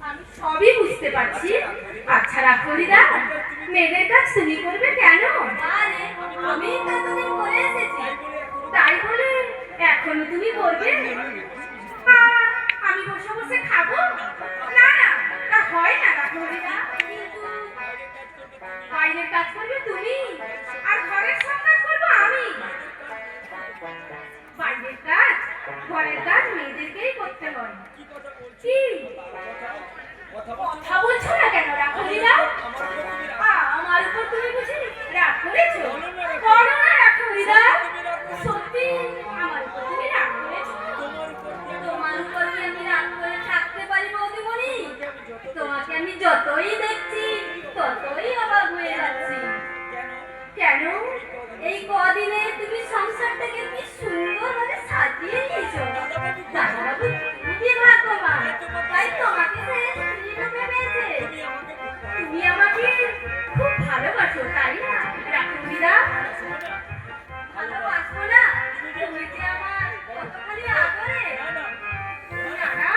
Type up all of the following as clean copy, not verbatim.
আমি সবই বুঝতে পারছি। আচ্ছা রাখরিদা, মেয়েদের কাজ তুমি করবে কেন? আরে আমি ততদিন করে এসেছি, তাই বলে এখনো তুমি করবে? আমি বসে বসে খাবো? না না, তা হয় না রাখরিদা। কিন্তু বাইরের কাজ করবে তুমি, আর ঘরের সব কাজ করবো আমি। বাইরের কাজ ঘরের কাজ মেয়েদেরকেই করতে হয়। কি কথা বলছো না কেন রাখরিদা? আমার উপর তুমি বুঝি রাগ করেছো? করো না রাখরিদা, সত্যি আমার উপর তুমি রাগ করেছো? তোমার উপর কি আমি রাগ করে থাকতে পারি বৌদিমণি? তোমাকে আমি যতই দেখছি ততই অবাক হয়ে যাচ্ছি। কেন? এই কদিনে তুমি সংসারটাকে কি সুন্দরভাবে সাজিয়ে নিয়েছো। দাদাবাবু তুমি কি ভাগ্যবান, তাই তোমাকে ছেড়ে স্ত্রী রূপে পেয়েছে। তুমি আমাকে খুব ভালোবাসো তাই না রাখরিদা? ভালোবাসবো না? তুমি যে আমার কতখানি আদরে। না না,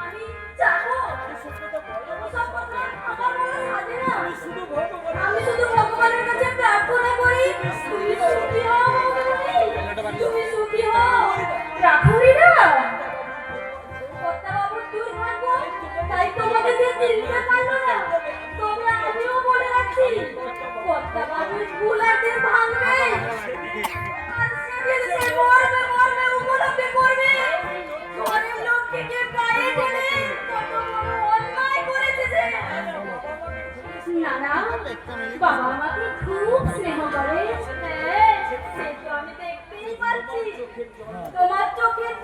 আমি যাবো সব কথা আমার বলা সাজে না। আমি শুধু ভগবানের কাছে প্রার্থনা করি তুমি সুখী হও বৌদিমণি, তুমি সুখী হও। রাখরিদা কর্তাবাবুর দুর্ভাগ্য, তাই তোমাকে সে চিনতে পারলো না। তবে আমিও বলে রাখি, কর্তাবাবুর ভুল একদিন ভাঙবে, আর সেদিন সে মরবে মরবে উপলব্ধি করবে ঘরের লক্ষ্মীকে গায়ে ঢেলে কত বড় অন্যায় করেছে সে। না না, বাবা আমাকে খুব স্নেহ করে। হ্যাঁ, সে তো আমি দেখতেই পাচ্ছি। তোমার চোখের